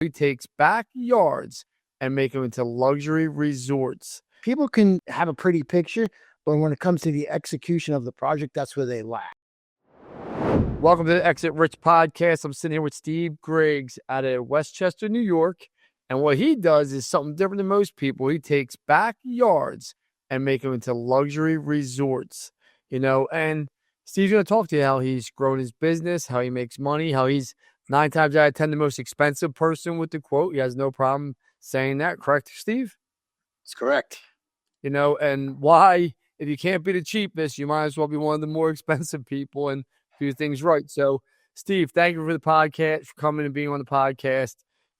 He takes backyards and make them into luxury resorts. People can have a pretty picture, but when it comes to the execution of the project, that's where they lack. Welcome to the Exit Rich podcast. I'm sitting here with Steve Griggs out of Westchester, New York. And what he does is something different than most people. He takes backyards and make them into luxury resorts, and Steve's going to talk to you how he's grown his business, how he makes money, how he's 9 times out of 10 the most expensive person with the quote. He has no problem saying that. Correct, Steve? That's correct. And why, if you can't be the cheapest, you might as well be one of the more expensive people and do things right. So, Steve, thank you for the podcast, for coming and being on the podcast.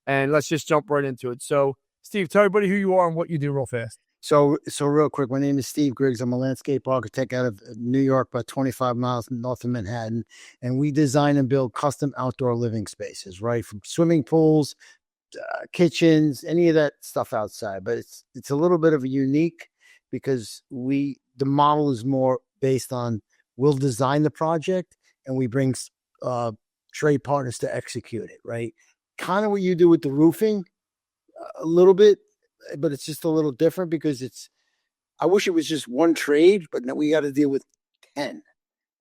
And let's just jump right into it. So, Steve, tell everybody who you are and what you do real fast. So real quick, my name is Steve Griggs. I'm a landscape architect out of New York, about 25 miles north of Manhattan. And we design and build custom outdoor living spaces, right? From swimming pools, kitchens, any of that stuff outside. But it's a little bit of a unique because the model is more based on we'll design the project and we bring trade partners to execute it, right? Kind of what you do with the roofing a little bit, but it's just a little different because I wish it was just one trade, but now we got to deal with 10,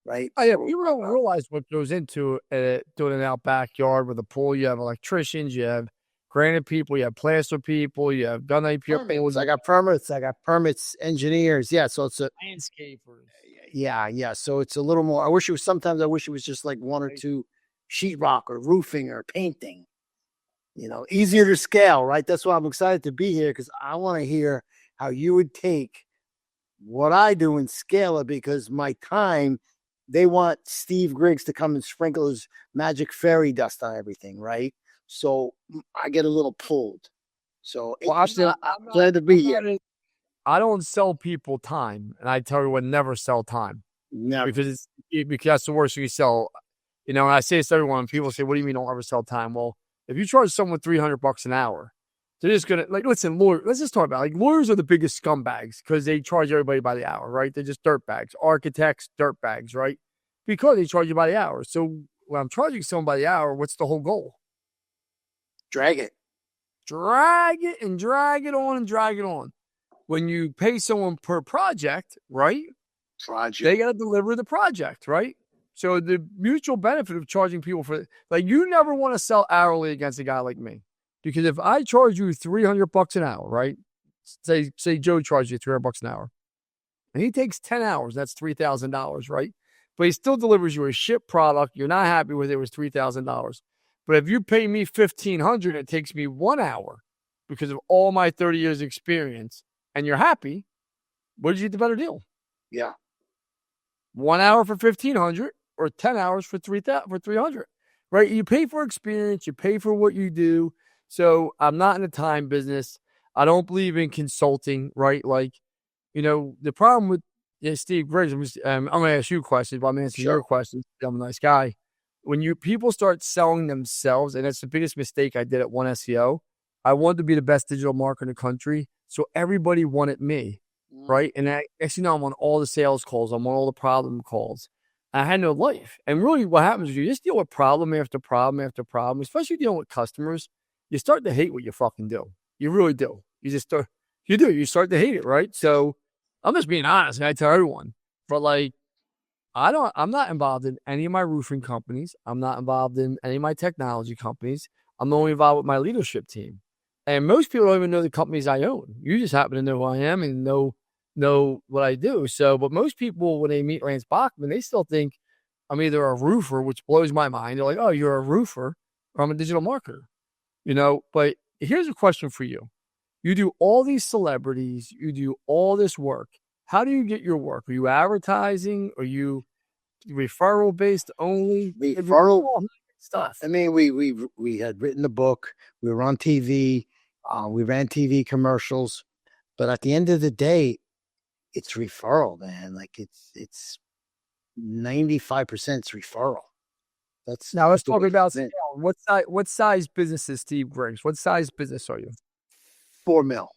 right? Oh, yeah, you don't realize what goes into doing an out backyard with a pool. You have electricians, you have granite people, you have plaster people, you have gunite people. I got permits, engineers. Yeah, so it's landscapers. Yeah. So it's a little more. Sometimes I wish it was just like one or two sheetrock or roofing or painting. Easier to scale, right? That's why I'm excited to be here because I want to hear how you would take what I do and scale it because my time, they want Steve Griggs to come and sprinkle his magic fairy dust on everything, right? So I get a little pulled. So I'm glad to be here. I don't sell people time, and I tell you what, never sell time. Never. Because that's the worst thing you sell. And I say this to everyone, people say, what do you mean don't ever sell time? Well, if you charge someone $300 an hour, they're just going to, listen, let's just talk about lawyers are the biggest scumbags because they charge everybody by the hour, right? They're just dirtbags. Architects, dirtbags, right? Because they charge you by the hour. So when I'm charging someone by the hour, what's the whole goal? Drag it. Drag it and drag it on and drag it on. When you pay someone per project, right? They got to deliver the project, right? So the mutual benefit of charging people you never want to sell hourly against a guy like me. Because if I charge you $300 an hour, right? Say Joe charges you $300 an hour. And he takes 10 hours, that's $3,000, right? But he still delivers you a shit product. You're not happy with it, it was $3,000. But if you pay me $1,500, it takes me 1 hour because of all my 30 years experience, and you're happy, what did you get the better deal? Yeah. 1 hour for $1,500 or 10 hours for $300, right? You pay for experience, you pay for what you do. So I'm not in the time business. I don't believe in consulting, right? The problem with Steve Griggs, I'm going to ask you questions, but I'm answering your questions. I'm a nice guy. When people start selling themselves, and that's the biggest mistake I did at One SEO, I wanted to be the best digital marketer in the country. So everybody wanted me, right? And I'm on all the sales calls. I'm on all the problem calls. I had no life. And really what happens is you just deal with problem after problem after problem, especially dealing with customers. You start to hate what you fucking do. You really do. You start to hate it, right? So I'm just being honest. And I tell everyone, but I'm not involved in any of my roofing companies. I'm not involved in any of my technology companies. I'm only involved with my leadership team. And most people don't even know the companies I own. You just happen to know who I am and know what I do. So, but most people, when they meet Lance Bachman, they still think I'm either a roofer, which blows my mind. They're like, oh, you're a roofer, or I'm a digital marketer, But here's a question for you. You do all these celebrities, you do all this work. How do you get your work? Are you advertising? Are you referral based only? Referral stuff. I mean, we had written the book. We were on TV. We ran TV commercials. But at the end of the day, it's referral, man. It's 95% referral. Now let's talk about scale. What size business is Steve Griggs? What size business are you? $4 million.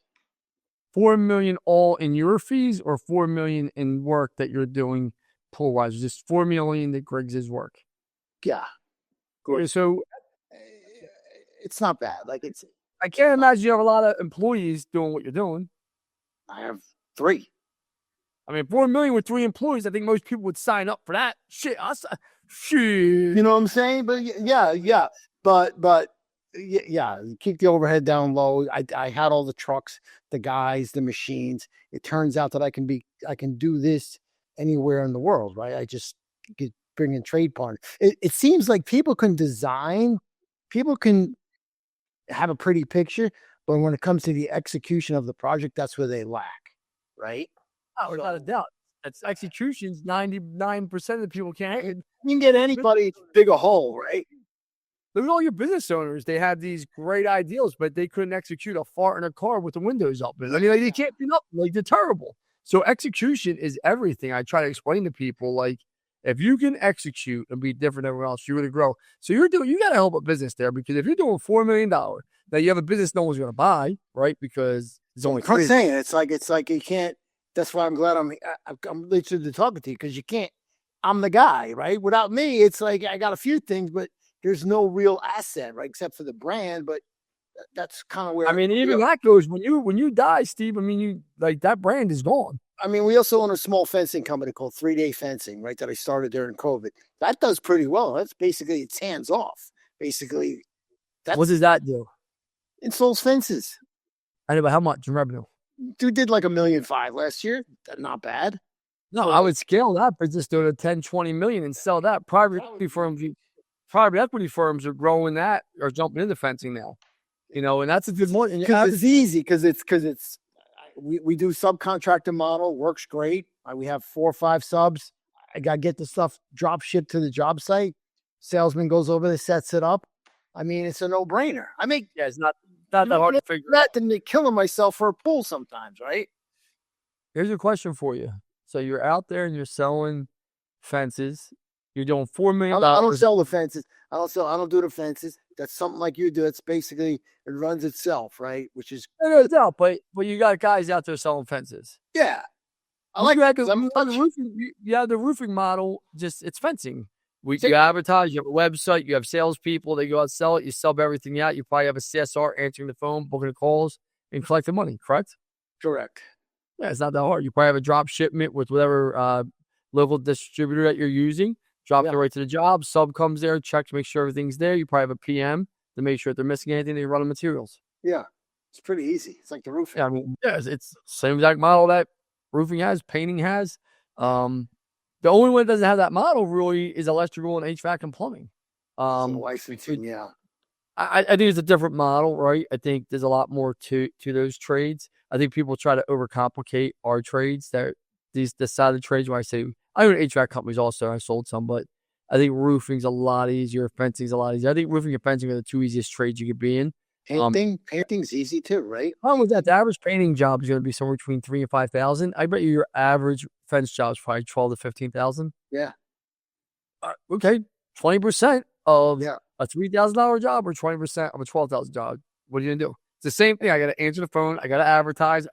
$4 million all in your fees, or $4 million in work that you're doing pool wise? Just $4 million that Griggs' work. Yeah. So it's not bad. Like I can't imagine you have a lot of employees doing what you're doing. I have 3. I mean, 4 million with 3 employees, I think most people would sign up for that. Shit, shit. You know what I'm saying? But yeah. But yeah, keep the overhead down low. I had all the trucks, the guys, the machines. It turns out that I can do this anywhere in the world, right? I just get bring in trade partners. It seems like people can design, people can have a pretty picture, but when it comes to the execution of the project, that's where they lack, right? Oh, without a doubt. That's executions. 99% of the people can't. You can get anybody to dig a hole, right? Look at all your business owners. They had these great ideals, but they couldn't execute a fart in a car with the windows up. I mean, like, they can't be up. Like, they're terrible. So execution is everything. I try to explain to people, like, if you can execute and be different than everyone else, you're going to grow. So you got to help a business there, because if you're doing $4 million, now you have a business no one's going to buy, right? Because it's only I'm saying it's like you can't. That's why I'm glad I'm literally talking to you, because you can't. I'm the guy, right? Without me, it's like I got a few things, but there's no real asset, right? Except for the brand, but that's kind of where. I mean, even that goes when you die, Steve. I mean, you like that brand is gone. I mean, we also own a small fencing company called 3-Day Fencing, right? That I started during COVID. That does pretty well. That's basically, it's hands off. Basically, what does that do? Installs fences. I know, but how much in revenue? Dude did like $1.5 million last year. Not bad. No, I would scale that business to 10, 20 million and sell that. Private equity firms are growing that, or jumping into fencing now. You know, and that's a good one. Because it's easy. Because we do subcontractor model, works great. We have 4 or 5 subs. I got to get the stuff drop shipped to the job site. Salesman goes over there, sets it up. I mean, it's a no-brainer. I mean, yeah, it's not that hard to figure out. Than me killing myself for a pool sometimes, right? Here's a question for you. So you're out there and you're selling fences. You're doing $4 million. I don't sell the fences. I don't do the fences. That's something like you do. It's basically, it runs itself, right? Which is no, but you got guys out there selling fences. Yeah, I like that because you have the roofing model. Just it's fencing. You advertise. You have a website. You have salespeople. They go out and sell it. You sub everything out. You probably have a CSR answering the phone, booking the calls, and collecting money. Correct. Correct. Yeah, it's not that hard. You probably have a drop shipment with whatever local distributor that you're using. Drop it right to the job. Sub comes there, checks, make sure everything's there. You probably have a PM to make sure if they're missing anything, they run the materials. Yeah, it's pretty easy. It's like the roofing. Yeah, I mean, it's the same exact model that roofing has, painting has. The only one that doesn't have that model really is electrical and HVAC and plumbing. Licensing, yeah. I think it's a different model, right? I think there's a lot more to those trades. I think people try to overcomplicate our trades. This side of the trades where I say I own HVAC companies also. I sold some, but I think roofing's a lot easier. Fencing's a lot easier. I think roofing and fencing are the 2 easiest trades you could be in. Painting's easy too, right? Problem with that, the average painting job is going to be somewhere between $3,000 and $5,000. I bet you your average fence job is probably $12,000 to $15,000. Yeah. Okay, 20% of a $3,000 job or 20% of a $12,000 job. What are you gonna do? It's the same thing. I got to answer the phone. I got to advertise.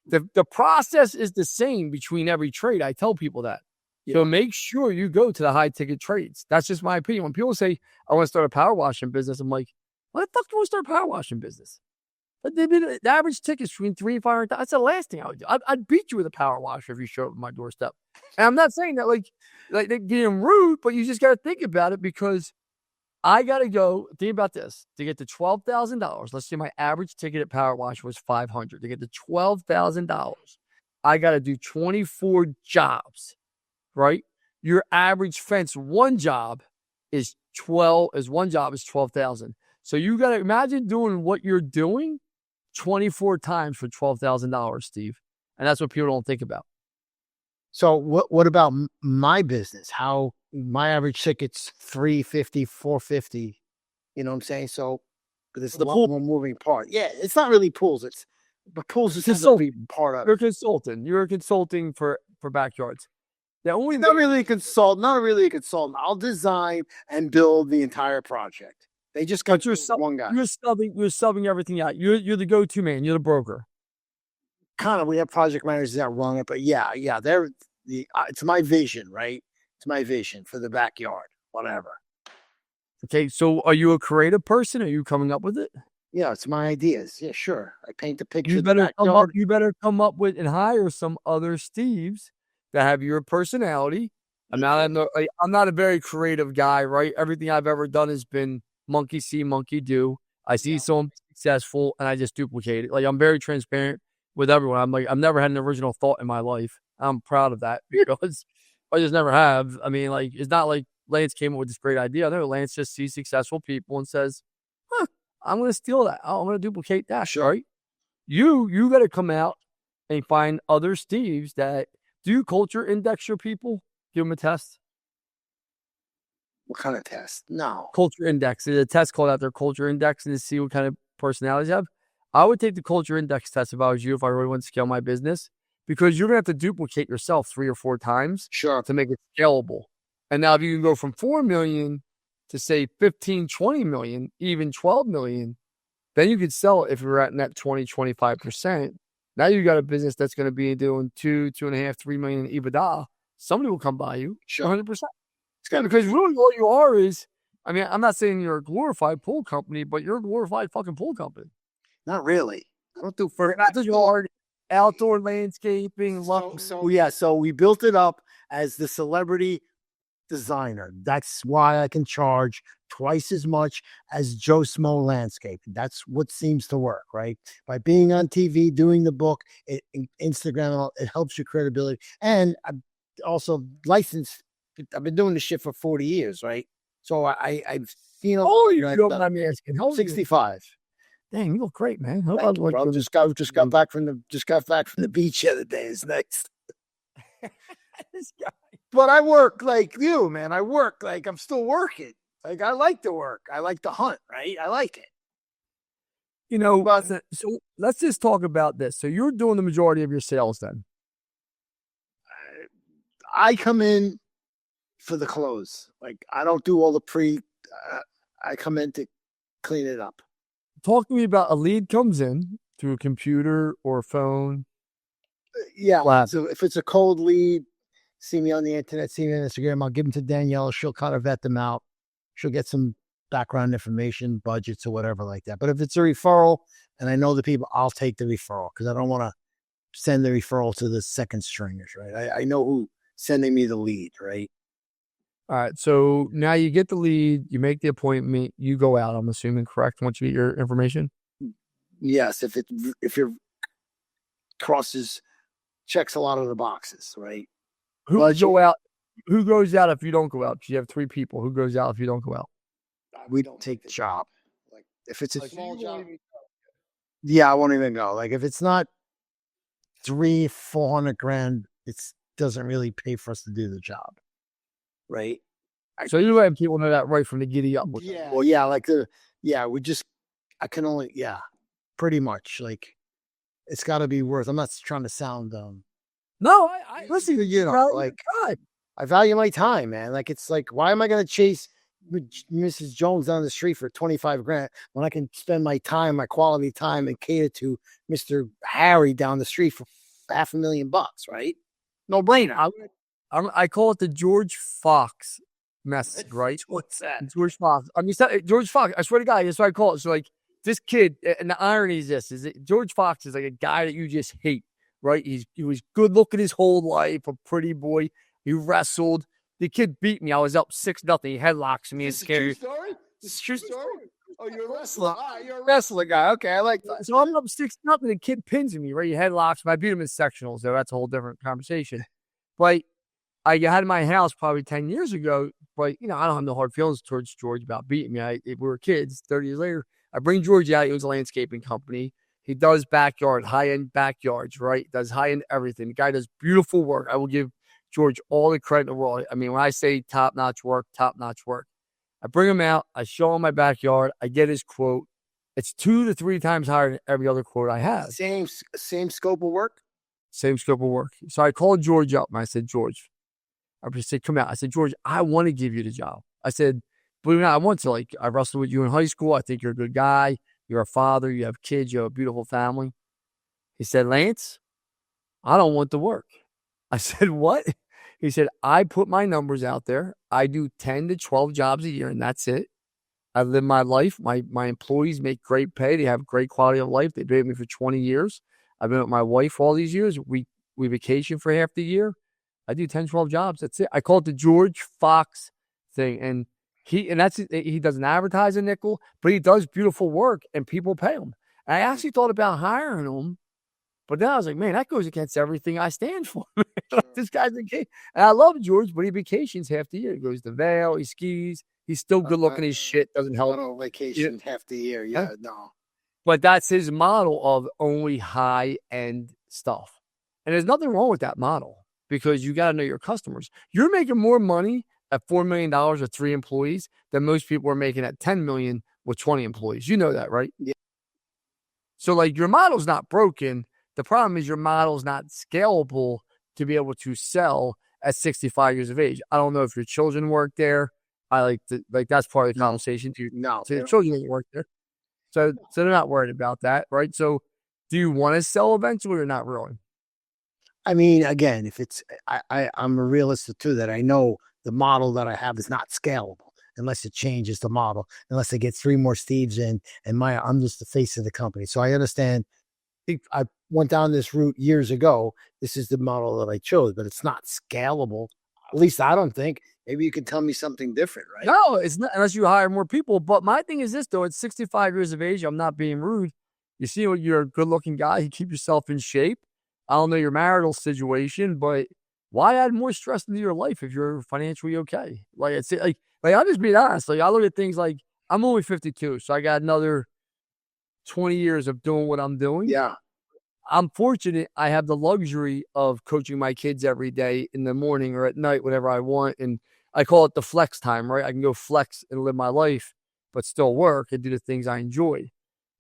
The process is the same between every trade. I tell people that. Yeah. So make sure you go to the high ticket trades. That's just my opinion. When people say, I want to start a power washing business, I'm like, what the fuck do you want to start a power washing business? But the average ticket is between $300 and $500. That's the last thing I would do. I'd beat you with a power washer if you showed up at my doorstep. And I'm not saying that like they're getting rude, but you just got to think about it, because I got to go, think about this, to get to $12,000. Let's say my average ticket at power wash was $500. To get to $12,000, I got to do 24 jobs, right? Your average fence, one job is 12,000. So you got to imagine doing what you're doing 24 times for $12,000, Steve. And that's what people don't think about. So what about my business? How my average ticket's $350, $450. You know what I'm saying? So there's a lot more moving part. Yeah, it's not really pools. But pools is just a part of it. You're consulting for backyards. Not really a consultant. I'll design and build the entire project. They just got one guy. You're subbing everything out. You're the go-to man. You're the broker. Kind of. We have project managers that run it, but yeah. It's my vision, right? It's my vision for the backyard, whatever. Okay, so are you a creative person? Are you coming up with it? Yeah, it's my ideas. Yeah, sure. I paint the picture You of the better come up. backyard. You better come up with and hire some other Steves that have your personality. I'm not a very creative guy, right? Everything I've ever done has been monkey see, monkey do. I see Yeah. someone successful and I just duplicate it. Like I'm very transparent with everyone. I'm like I've never had an original thought in my life. I'm proud of that because I just never have. I mean, like it's not like Lance came up with this great idea. No, Lance just sees successful people and says, "Huh, I'm going to steal that. Oh, I'm going to duplicate that." Sure. Right? You got to come out and find other Steves that do you culture index your people? Give them a test. What kind of test? No. Culture index. There's a test called out their culture index and to see what kind of personalities you have. I would take the culture index test if I was you, if I really want to scale my business, because you're gonna have to duplicate yourself 3 or 4 times Sure. to make it scalable. And now if you can go from 4 million to say 15, 20 million, even 12 million, then you could sell it if you're at net 20, 25%. Now you got a business that's going to be doing 2.5, 3 million in EBITDA. Somebody will come by you. Sure. 100%. Because really all you are is, I mean, I'm not saying you're a glorified pool company, but you're a glorified fucking pool company. Not really. I don't do Yard, outdoor landscaping. So we built it up as the celebrity designer. That's why I can charge twice as much as Joe Smo Landscaping. That's what seems to work, right? By being on TV, doing the book, Instagram, it helps your credibility. And I'm also licensed. I've been doing this shit for 40 years, right? So I've seen. Oh, you don't mind me asking. How 65. Dang, you look great, man. Thank you, bro. Just got back from the beach the other day. Is next. This guy. But I work like you, man. I work like I'm still working. Like I like to work. I like to hunt, right? I like it. You know, so let's just talk about this. So you're doing the majority of your sales then? I come in for the close. Like I don't do all the I come in to clean it up. Talk to me about a lead comes in through a computer or a phone. Yeah. Flat. So if it's a cold lead, see me on the internet, see me on Instagram, I'll give them to Danielle. She'll kind of vet them out. She'll get some background information, budgets or whatever like that. But if it's a referral and I know the people, I'll take the referral because I don't want to send the referral to the second stringers, right? I know who sending me the lead, right? All right. So now you get the lead, you make the appointment, you go out, I'm assuming, correct? Once you get your information? Yes. If your checks a lot of the boxes, right? Who goes out if you don't go out? You have 3 people. Who goes out if you don't go out? We don't take the job. Like if it's a small job, yeah, I won't even go. Like if it's not 300-400 grand, it doesn't really pay for us to do the job, right? So you're letting people know that right from the giddy up. Yeah. Well, yeah, I can only, pretty much. Like it's got to be worth. I'm not trying to sound No, I listen. You know, like God. I value my time, man. Like it's like, why am I going to chase Mrs. Jones down the street for 25 grand when I can spend my time, my quality time, and cater to Mr. Harry down the street for $500,000, right? No brainer. I call it the George Fox message, right? What's that? George Fox. I mean, George Fox. I swear to God, that's what I call it. So like this kid, and the irony is this: George Fox is like a guy that you just hate, right? He was good looking his whole life, a pretty boy. He wrestled. The kid beat me. I was up 6-0. He headlocks me and scared. This is true story. Oh, you're a wrestler. You're a wrestler guy. Okay, I like that. So I'm up 6-0. The kid pins me, right? He headlocks me. I beat him in sectionals, though. That's a whole different conversation. But I had in my house probably 10 years ago. But, you know, I don't have no hard feelings towards George about beating me. We were kids. 30 years later, I bring George out. He owns a landscaping company. He does backyard, high-end backyards, right? Does high-end everything. The guy does beautiful work. I will give George all the credit in the world. I mean, when I say top-notch work, top-notch work. I bring him out. I show him my backyard. I get his quote. It's 2 to 3 times higher than every other quote I have. Same scope of work? Same scope of work. So I called George up and I said, George, I just said, come out. I said, George, I want to give you the job. I said, believe it or not, I want to. Like, I wrestled with you in high school. I think you're a good guy. You're a father. You have kids. You have a beautiful family. He said, Lance, I don't want the work. I said, what? He said, I put my numbers out there. I do 10 to 12 jobs a year, and that's it. I live my life. My employees make great pay. They have great quality of life. They've been with me for 20 years. I've been with my wife all these years. We vacation for half the year. I do 10, 12 jobs. That's it. I call it the George Fox thing. And he doesn't advertise a nickel, but he does beautiful work and people pay him. And I actually thought about hiring him, but then I was like, man, that goes against everything I stand for. This guy's a kid. And I love George, but he vacations half the year. He goes to Vail, he skis, he's still good looking as shit, doesn't help. On vacation half the year. Yeah, no. But that's his model of only high end stuff. And there's nothing wrong with that model because you got to know your customers. You're making more money at $4 million with 3 employees than most people are making at $10 million with 20 employees. You know that, right? Yeah. So like your model's not broken. The problem is your model's not scalable to be able to sell at 65 years of age. I don't know if your children work there. That's part of the conversation. No. So your children don't work there. So they're not worried about that, right? So do you want to sell eventually or not really? I mean, again, if it's, I'm a realist too, that I know the model that I have is not scalable unless it changes the model, unless I get 3 more Steves in and I'm just the face of the company. So I understand. I went down this route years ago. This is the model that I chose, but it's not scalable. At least I don't think. Maybe you can tell me something different, right? No, it's not unless you hire more people. But my thing is this, though. At 65 years of age, I'm not being rude. You see, you're a good-looking guy. You keep yourself in shape. I don't know your marital situation, but why add more stress into your life if you're financially okay? Like I'll just be honest. Like I look at things like I'm only 52, so I got another 20 years of doing what I'm doing. Yeah. I'm fortunate I have the luxury of coaching my kids every day in the morning or at night, whatever I want. And I call it the flex time, right? I can go flex and live my life, but still work and do the things I enjoy.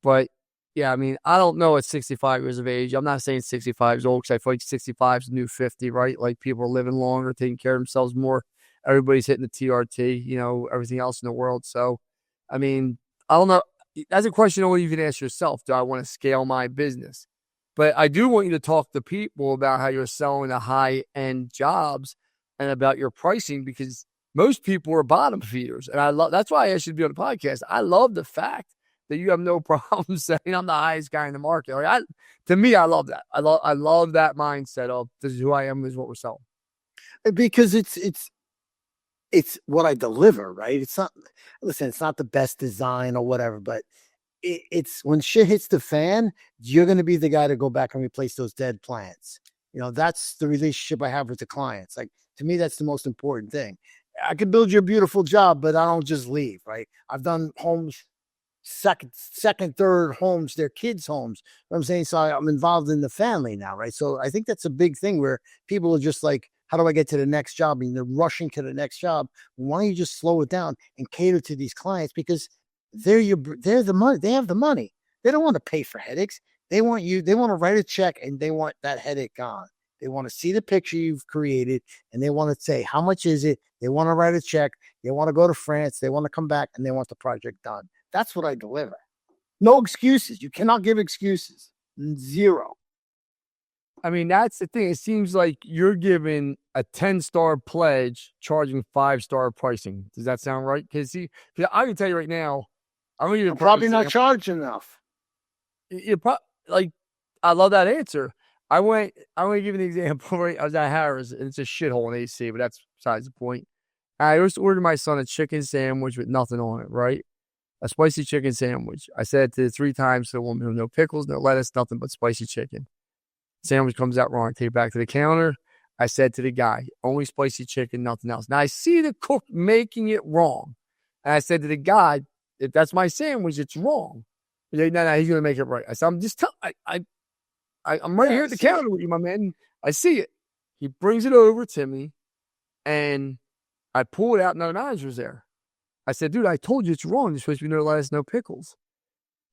But yeah, I mean, I don't know at 65 years of age. I'm not saying 65 is old because I feel like 65 is the new 50, right? Like people are living longer, taking care of themselves more. Everybody's hitting the TRT, everything else in the world. So, I mean, I don't know. That's a question only you can ask yourself. Do I want to scale my business? But I do want you to talk to people about how you're selling the high-end jobs and about your pricing because most people are bottom feeders. And that's why I asked you to be on the podcast. I love the fact that you have no problem saying I'm the highest guy in the market. To me, I love that. I love that mindset of this is who I am, this is what we're selling. Because it's what I deliver, right? It's not the best design or whatever, but it's when shit hits the fan, you're going to be the guy to go back and replace those dead plants. That's the relationship I have with the clients. Like, to me, that's the most important thing. I could build you a beautiful job, but I don't just leave, right? I've done homes, second, third homes, their kids' homes. What I'm saying, so I'm involved in the family now, right? So I think that's a big thing where people are just like, how do I get to the next job? And they're rushing to the next job. Why don't you just slow it down and cater to these clients? Because they're the money. They have the money. They don't want to pay for headaches. They want to write a check and they want that headache gone. They want to see the picture you've created and they want to say, how much is it? They want to write a check. They want to go to France. They want to come back and they want the project done. That's what I deliver. No excuses. You cannot give excuses. 0. I mean, that's the thing. It seems like you're giving a 10-star pledge, charging 5-star pricing. Does that sound right? Because I can tell you right now, I'm probably not charged enough. I love that answer. I'm going to give you an example. Right? I was at Harris, and it's a shithole in AC, but that's besides the point. I just ordered my son a chicken sandwich with nothing on it, right? A spicy chicken sandwich. I said it 3 times to the woman, no pickles, no lettuce, nothing but spicy chicken. Sandwich comes out wrong. I take it back to the counter. I said to the guy, only spicy chicken, nothing else. Now I see the cook making it wrong. And I said to the guy, if that's my sandwich, it's wrong. He's like, no, he's going to make it right. I said, I'm just I'm right here at the counter with you, my man. I see it. He brings it over to me and I pull it out and the manager's there. I said, dude, I told you it's wrong. There's supposed to be no lettuce, no pickles.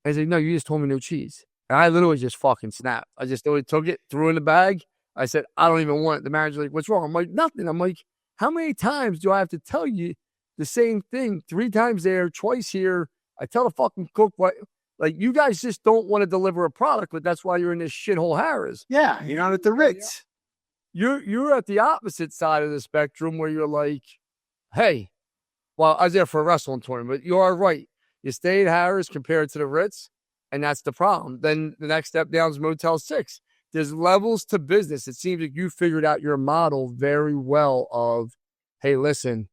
And he's like, no, you just told me no cheese. And I literally just fucking snapped. I just literally took it, threw it in the bag. I said, I don't even want it. The manager's like, what's wrong? I'm like, nothing. I'm like, how many times do I have to tell you the same thing? 3 times there, twice here. I tell the fucking cook what, like, you guys just don't want to deliver a product, but that's why you're in this shithole Harris. Yeah, you're not at the Ritz. You're at the opposite side of the spectrum where you're like, hey, well, I was there for a wrestling tournament, but you are right. You stay at Harris compared to the Ritz, and that's the problem. Then the next step down is Motel 6. There's levels to business. It seems like you figured out your model very well of, hey, listen,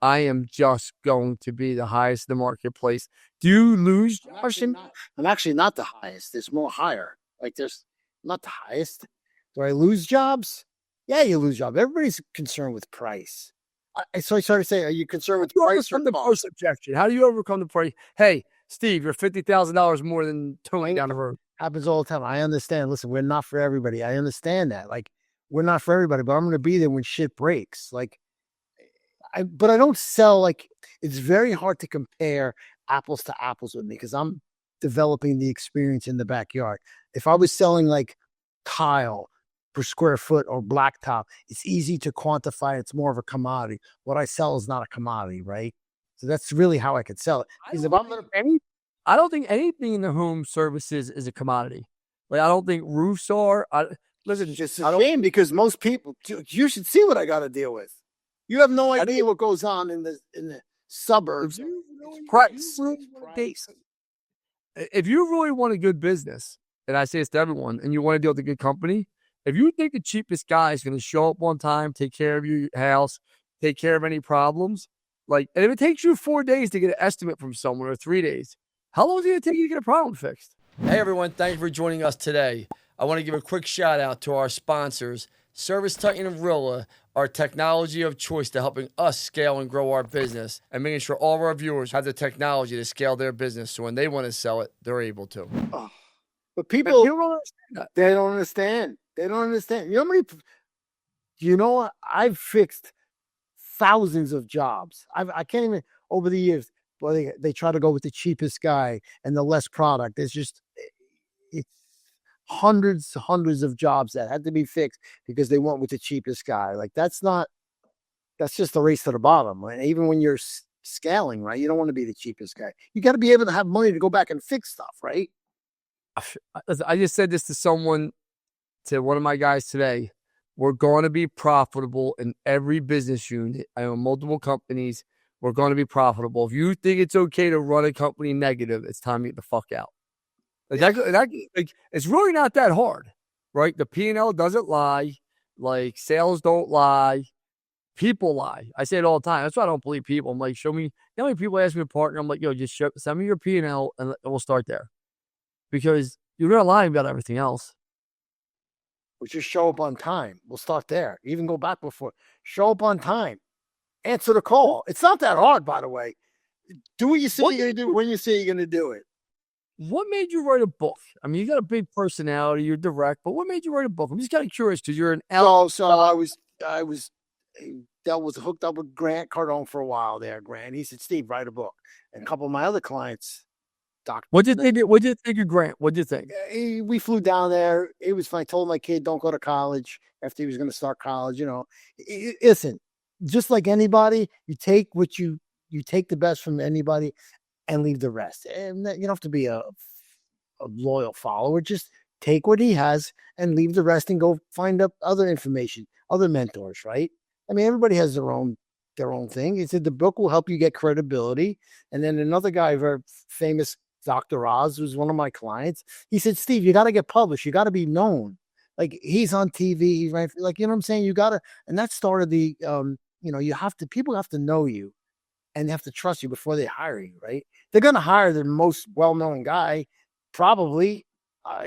I am just going to be the highest in the marketplace. Do you lose? I'm actually not the highest. There's more higher. Like there's not the highest. Do I lose jobs? Yeah, you lose jobs. Everybody's concerned with price. So I started saying, are you concerned with price or the first objection? How do you overcome the price? Hey, Steve, you're $50,000 more than towing down the road. Happens all the time. I understand. Listen, we're not for everybody. I understand that. Like, we're not for everybody, but I'm going to be there when shit breaks. Like, but I don't sell, like, it's very hard to compare apples to apples with me because I'm developing the experience in the backyard. If I was selling like tile per square foot or blacktop, it's easy to quantify. It's more of a commodity. What I sell is not a commodity, right? So that's really how I could sell it. Because if I'm going to I don't think anything in the home services is a commodity. Like, I don't think roofs are. Listen, it's just a shame because most people, you should see what I got to deal with. You have no idea what goes on in the suburbs. Price. If you really want a good business, and I say this to everyone, and you want to deal with a good company, if you think the cheapest guy is going to show up on time, take care of your house, take care of any problems, like, and if it takes you 4 days to get an estimate from someone or 3 days, how long is it going to take you to get a problem fixed? Hey, everyone. Thank you for joining us today. I want to give a quick shout out to our sponsors, Service Titan and Rilla, our technology of choice to helping us scale and grow our business and making sure all of our viewers have the technology to scale their business so when they want to sell it, they're able to. Oh, but people don't understand that. They don't understand. They don't understand. You know what? I've fixed thousands of jobs. I can't even, over the years, well, they try to go with the cheapest guy and the less product. It's hundreds of jobs that had to be fixed because they went with the cheapest guy. Like that's just the race to the bottom. Right? Even when you're scaling, right? You don't want to be the cheapest guy. You got to be able to have money to go back and fix stuff, right? I just said this to one of my guys today. We're going to be profitable in every business unit. I own multiple companies. We're going to be profitable. If you think it's okay to run a company negative, it's time to get the fuck out. Like, it's really not that hard, right? The P&L doesn't lie. Like, sales don't lie. People lie. I say it all the time. That's why I don't believe people. I'm like, show me. You know how many people ask me to partner? I'm like, yo, just send me your P&L and we'll start there. Because you're going to lie about everything else. Or just show up on time. We'll start there. Even go back before. Show up on time. Answer the call. It's not that hard, by the way. Do what you say you're going to do when you say you're going to do it. What made you write a book? I mean, you got a big personality, you're direct, but what made you write a book? I'm just kind of curious because you're an So I was hooked up with Grant Cardone for a while there. Grant, he said, Steve, write a book. And a couple of my other clients, Dr. What did you think of Grant? What did you think? We flew down there. It was fun. I told my kid, don't go to college after he was going to start college. You know, listen, just like anybody, you take the best from anybody and leave the rest. And you don't have to be a loyal follower. Just take what he has and leave the rest and go find up other information, other mentors, right? I mean, everybody has their own thing. He said the book will help you get credibility. And then another guy, very famous, Dr. Oz, who's one of my clients, he said, Steve, you got to get published. You got to be known. Like he's on TV, right? Like, you know what I'm saying? You got to, and that started the, people have to know you. And they have to trust you before they hire you, right? They're going to hire the most well-known guy, probably,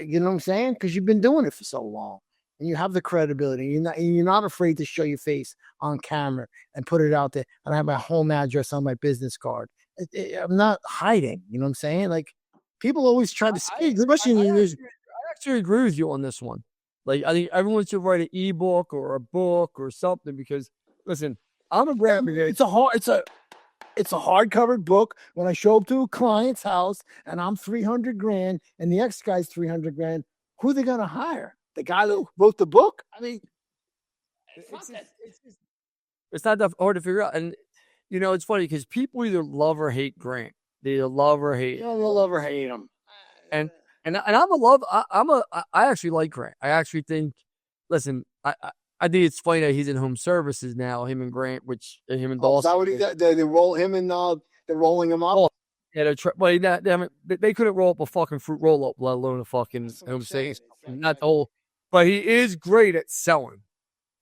you know what I'm saying? Because you've been doing it for so long. And you have the credibility. You're not afraid to show your face on camera and put it out there. And I have my home address on my business card. I'm not hiding, you know what I'm saying? Like, people always try to speak, especially in the news. I actually agree with you on this one. Like, I think everyone should write an ebook or a book or something because, listen, I'm a brand. It's a hardcover book. When I show up to a client's house and I'm $300,000 and the ex guy's $300,000, who are they going to hire? The guy that wrote the book? I mean, it's not that hard to figure out. And, you know, it's funny because people either love or hate Grant. They either love or hate. They'll love or hate him. And I actually like Grant. I actually think, listen, I think it's funny that he's in home services now, him and Grant, him and Dawson. Is that what they're rolling him up? Yeah, well, they couldn't roll up a fucking fruit roll up, let alone a fucking. You That's know what what I'm I'm saying? saying. It's like, Not the whole, but he is great at selling.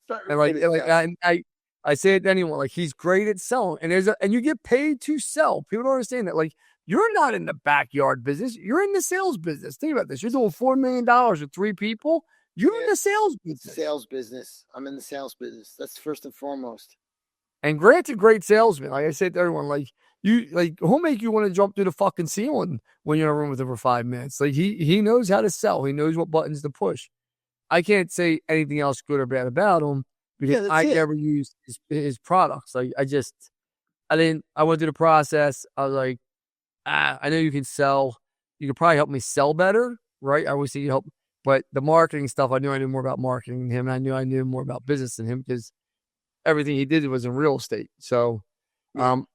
And it is, yes. I say it to anyone, like he's great at selling, and and you get paid to sell. People don't understand that. Like you're not in the backyard business, you're in the sales business. Think about this: you're doing $4 million with 3 people. You're in Yeah, the sales it's business, sales business. I'm in the sales business. That's first and foremost. and Grant's a great salesman. Like I said to everyone, he'll make you want to jump through the fucking ceiling when you're in a room with him for 5 minutes. Like he knows how to sell. He knows what buttons to push. I can't say anything else good or bad about him because Yeah, that's I it. never used his products. Like I didn't. I went through the process. I was like, I know you can sell. You could probably help me sell better, right? I always say you help, but the marketing stuff, I knew more about marketing than him. I knew more about business than him because everything he did was in real estate. So, Yeah. um,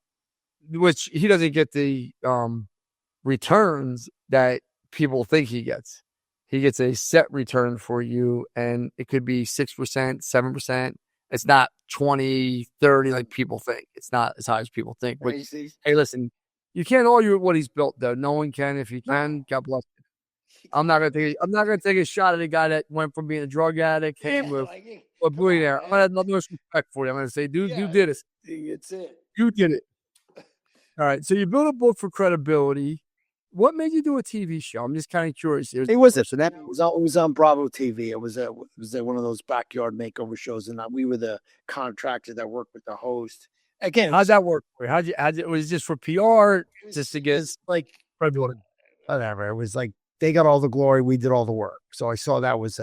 which he doesn't get the returns that people think he gets. He gets a set return for you, and it could be 6%, 7%. It's not 20, 30 like people think. It's not as high as people think. But hey, listen, you can't argue with what he's built, though. No one can. If you can, God bless you. I'm not gonna take a shot at a guy that went from being a drug addict, hitting with a billionaire. I'm gonna have no respect for you. I'm gonna say, dude, you did it. It's it. You did it. All right. So you built a book for credibility. What made you do a TV show? I'm just kind of curious. It was it. So that was on Bravo TV. It was one of those backyard makeover shows, and we were the contractor that worked with the host. Again, How'd that work for you? It was just for PR, just to get it's like credibility. whatever. It was like they got all the glory, we did all the work. So I saw that was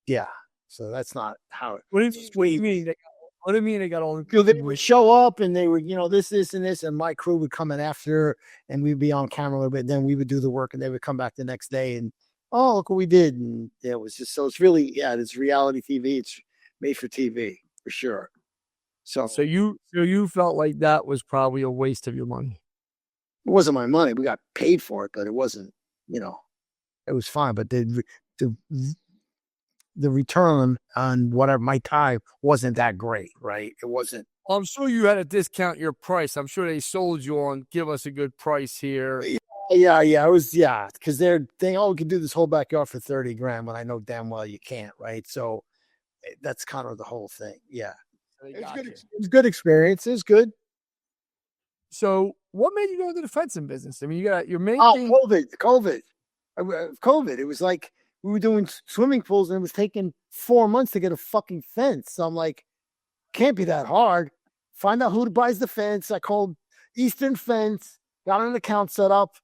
yeah. So that's not how it. What do you mean? What do you mean they got all the? They would show up and they would, this, and this, and my crew would come in after, and we'd be on camera a little bit. Then we would do the work, and they would come back the next day and, oh, look what we did. And it was just, so it's really, it's reality TV. It's made for TV for sure. So you felt like that was probably a waste of your money. It wasn't my money. We got paid for it, but it wasn't, it was fine. But the return on whatever my time wasn't that great, right? It wasn't. I'm sure you had to discount your price. I'm sure they sold you on give us a good price here. Yeah. It was, because they're thinking, oh, we can do this whole backyard for 30 grand when I know damn well you can't, right? So that's kind of the whole thing. Yeah. It was good experience. It was good. So what made you go into the fencing business? I mean, you're making COVID. It was like we were doing swimming pools and it was taking 4 months to get a fucking fence. So I'm like, can't be that hard. Find out who buys the fence. I called Eastern Fence, got an account set up,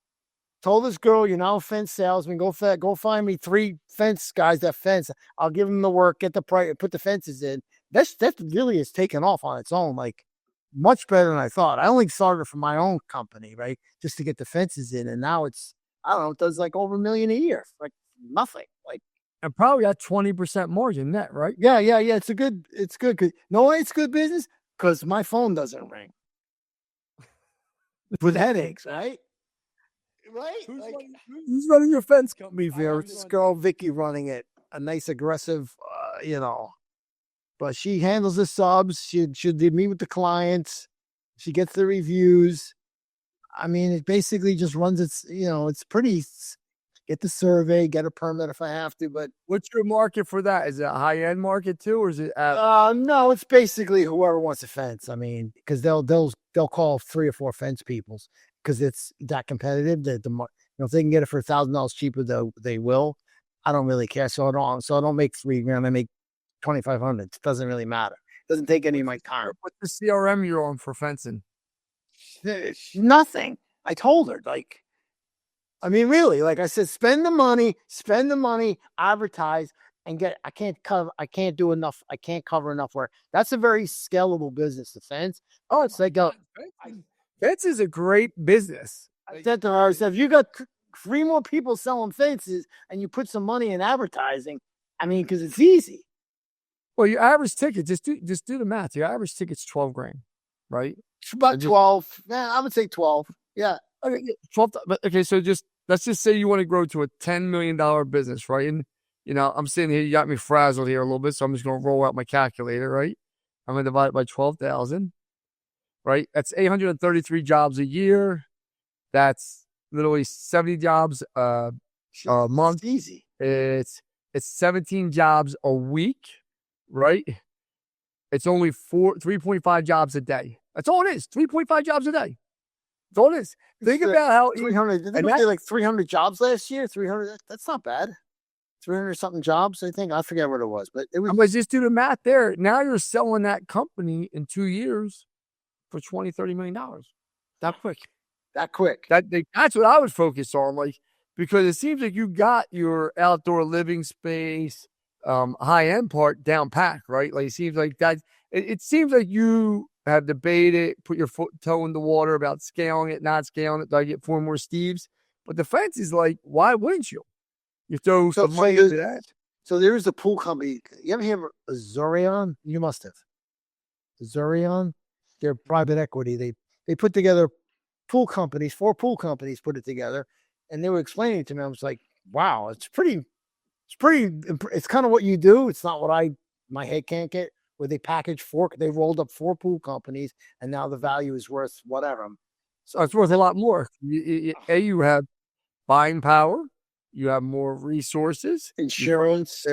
told this girl, you're now a fence salesman. Go find me 3 fence guys that fence. I'll give them the work, get the price, put the fences in. That really has taken off on its own, like much better than I thought. I only started from my own company, right, just to get the fences in, and now it's, I don't know, it does like over $1 million a year, like nothing, like, and probably got 20% margin net, right? Yeah. It's good. It's good business because my phone doesn't ring with headaches, right? Right? Who's running your fence company, Vera? It's this girl, Vicky, running it. A nice, aggressive, but she handles the subs. She'll meet with the clients. She gets the reviews. I mean, it basically just runs it's pretty, get the survey, get a permit if I have to, but what's your market for that? Is it a high-end market too, or is it no, it's basically whoever wants a fence. I mean, because they'll call 3 or 4 fence peoples because it's that competitive. That if they can get it for $1,000 cheaper, they will. I don't really care. So I don't make $3 grand. I make $2,500. It doesn't really matter. It doesn't take any of my time. What's the CRM you're on for fencing? Nothing. I told her, I mean, really, like I said, spend the money, advertise, and I can't do enough. I can't cover enough work. That's a very scalable business, the fence. Oh, it's like fence is a great business. I said to her, if you got 3 more people selling fences and you put some money in advertising, I mean, because it's easy. Well, your average ticket, just do the math. Your average ticket's 12 grand, right? It's about 12. I would say 12. Yeah. Okay, 12. But okay, so let's just say you want to grow to a $10 million business, right? And I'm sitting here, you got me frazzled here a little bit, so I'm just going to roll out my calculator, right? I'm going to divide it by 12,000, right? That's 833 jobs a year. That's literally 70 jobs a month. It's easy. It's 17 jobs a week, right? It's only 3.5 jobs a day. That's all it is. 3.5 jobs a day. That's all it is. Think about how 300. Did they like 300 jobs last year? 300. That's not bad. 300 something jobs, I think. I forget what it was, but it was. But just do the math there. Now you're selling that company in 2 years for $20-30 million. That quick. That's what I would focus on, like, because it seems like you got your outdoor living space, high end part down pat, right? Like, it seems like that. It seems like you have debated, put your toe in the water about scaling it, not scaling it. Do I get 4 more Steves? But the fence is like, why wouldn't you? You throw some money into that. So there's a pool company. You ever hear of Zorion? You must have. Zorion, they're private equity. They put together pool companies, 4 pool companies put it together, and they were explaining it to me. I was like, wow, it's kind of what you do. It's not what my head can't get, where they they rolled up 4 pool companies, and now the value is worth whatever. So it's worth a lot more. You have buying power. You have more resources, insurance,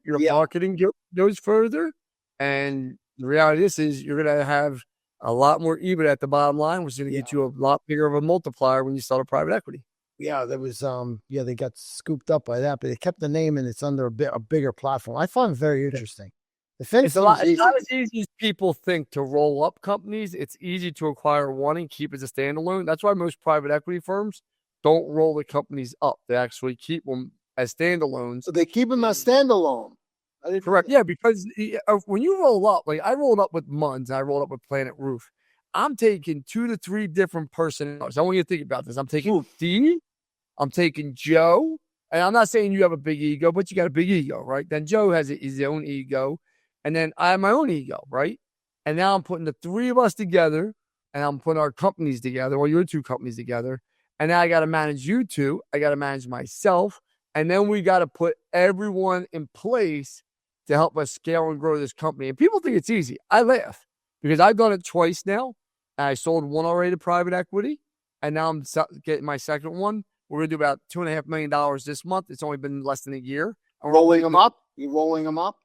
your marketing goes further. And the reality is you're going to have a lot more EBIT at the bottom line, which is going to get you a lot bigger of a multiplier when you sell to private equity. Yeah, there was, they got scooped up by that, but they kept the name and it's under a bigger platform. I find it very interesting. It's not as easy as people think to roll up companies. It's easy to acquire one and keep as a standalone. That's why most private equity firms don't roll the companies up. They actually keep them as standalones. So they keep them as standalone. Correct. Yeah, because when you roll up, like I rolled up with Munns, I rolled up with Planet Roof. I'm taking 2 to 3 different personalities. I want you to think about this. I'm taking Steve, I'm taking Joe, and I'm not saying you have a big ego, but you got a big ego, right? Then Joe has his own ego, and then I have my own ego, right? And now I'm putting the 3 of us together, and I'm putting our companies together, or your 2 companies together. And now I got to manage you 2. I got to manage myself. And then we got to put everyone in place to help us scale and grow this company. And people think it's easy. I laugh because I've done it twice now. And I sold one already to private equity. And now I'm getting my second one. We're going to do about $2.5 million this month. It's only been less than a year. Rolling them up? You rolling them up?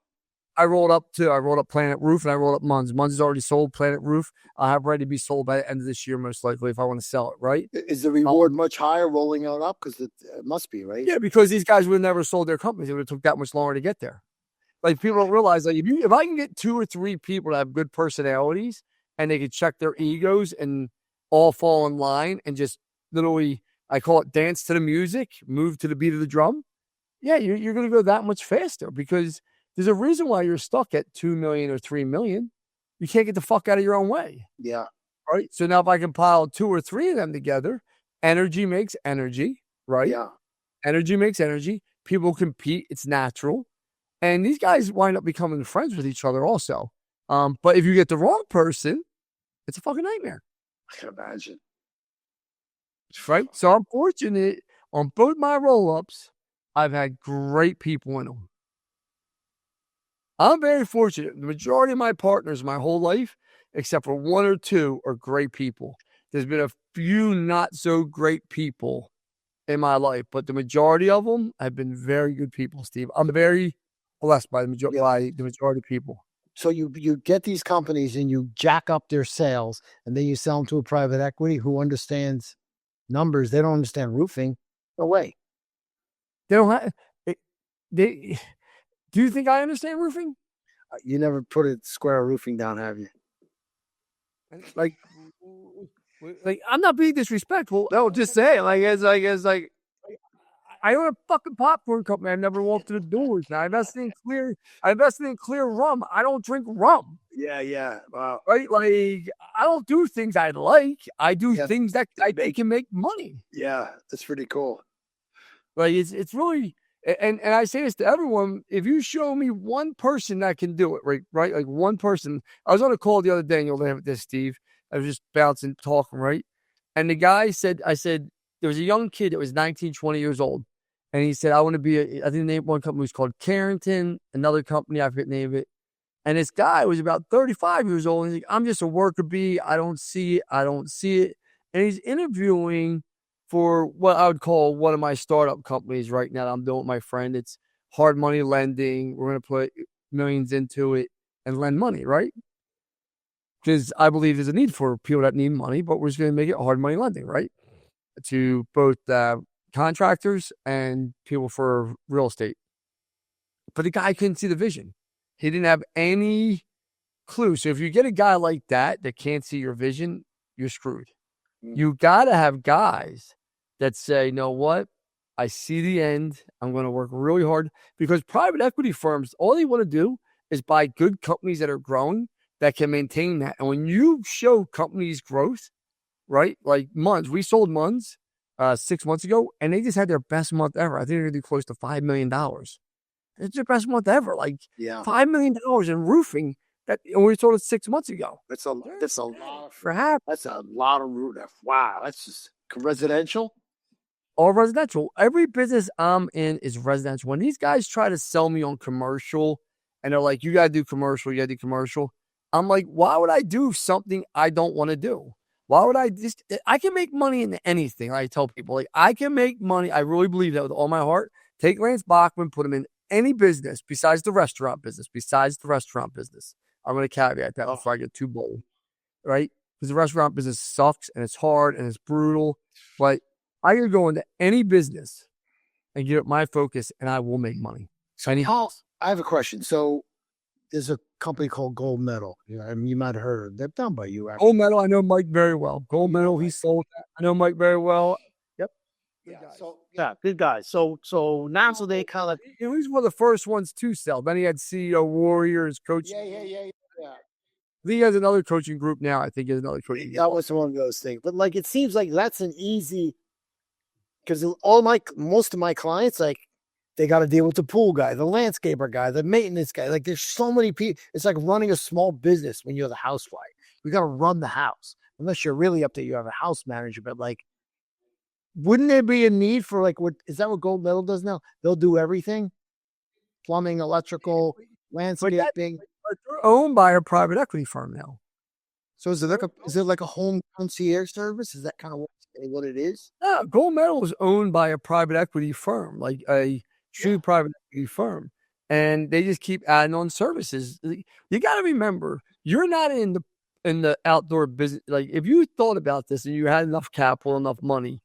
I rolled up Planet Roof and I rolled up Munns. Munns is already sold. Planet Roof, I'll have ready to be sold by the end of this year, most likely, if I want to sell it, right? Is the reward much higher rolling it up? Because it must be, right? Yeah, because these guys would have never sold their companies. It would have took that much longer to get there. Like, people don't realize, like, if I can get 2 or 3 people that have good personalities and they can check their egos and all fall in line and just literally, I call it dance to the music, move to the beat of the drum. Yeah, you're going to go that much faster because there's a reason why you're stuck at 2 million or 3 million. You can't get the fuck out of your own way. Yeah. Right. So now if I can pile 2 or 3 of them together, energy makes energy, right? Yeah. Energy makes energy. People compete. It's natural. And these guys wind up becoming friends with each other also. But if you get the wrong person, it's a fucking nightmare. I can imagine. Right. So I'm fortunate on both my roll-ups. I've had great people in them. I'm very fortunate. The majority of my partners my whole life, except for 1 or 2, are great people. There's been a few not so great people in my life, but the majority of them have been very good people, Steve. I'm very blessed by the majority of people. So you get these companies and you jack up their sales and then you sell them to a private equity who understands numbers. They don't understand roofing. No way. They don't have they. Do you think I understand roofing? You never put a square roofing down, have you? Like I'm not being disrespectful. No, just say it's like I own a fucking popcorn company. I've never walked through the doors. Now I invested in clear rum. I don't drink rum. Yeah. Wow. Right? Like, I don't do things I like. I do things that I think can make money. Yeah, that's pretty cool. Like, it's really, and I say this to everyone, if you show me one person that can do it, right? Like one person. I was on a call the other day, and you'll laugh at this, Steve. I was just bouncing, talking, right? And the guy said, there was a young kid that was 19, 20 years old. And he said, I want to be I think the name of one company was called Carrington, another company, I forget the name of it. And this guy was about 35 years old. And he's like, I'm just a worker bee. I don't see it. And he's interviewing for what I would call one of my startup companies right now that I'm doing with my friend. It's hard money lending. We're going to put millions into it and lend money, right? Because I believe there's a need for people that need money, but we're just going to make it hard money lending, right? To both contractors and people for real estate. But the guy couldn't see the vision. He didn't have any clue. So if you get a guy like that can't see your vision, you're screwed. You got to have guys that say, you know what? I see the end. I'm going to work really hard, because private equity firms, all they want to do is buy good companies that are growing that can maintain that. And when you show companies growth, right? Like Munns, we sold Munns 6 months ago, and they just had their best month ever. I think they're going to do close to $5 million. It's their best month ever. Like $5 million in roofing. And we sold it 6 months ago. That's a lot for half. That's a lot of root. Wow, that's just residential. All residential. Every business I'm in is residential. When these guys try to sell me on commercial, and they're like, you got to do commercial, you got to do commercial. I'm like, why would I do something I don't want to do? Why would I can make money in anything. I tell people, like, I can make money. I really believe that with all my heart. Take Lance Bachman, put him in any business besides the restaurant business. I'm going to caveat that before I get too bold, right? Because the restaurant business sucks, and it's hard, and it's brutal. But I can go into any business and give it my focus, and I will make money. So I have a question. So there's a company called Gold Medal. You might have heard of it. They're done by you. Actually. Gold Medal, I know Mike very well. Gold Medal, he sold that. I know Mike very well. Yep. Good guys. So now they kind of, he's one of the first ones to sell. Then he had CEO Warriors, coach. Yeah. He has another coaching group now. I think he has another coaching group. That was one of those things. But like, it seems like that's an easy, because most of my clients, like, they got to deal with the pool guy, the landscaper guy, the maintenance guy. Like, there's so many people. It's like running a small business when you're the housewife. You got to run the house. Unless you're really up there, you have a house manager. But like, wouldn't there be a need for, like, is that what Gold Medal does now? They'll do everything: plumbing, electrical, landscaping. But they're owned by a private equity firm now. So is it like a home concierge service? Is that kind of what it is? No, Gold Medal is owned by a private equity firm, like a true private equity firm, and they just keep adding on services. You got to remember, you're not in the outdoor business. Like, if you thought about this and you had enough capital, enough money,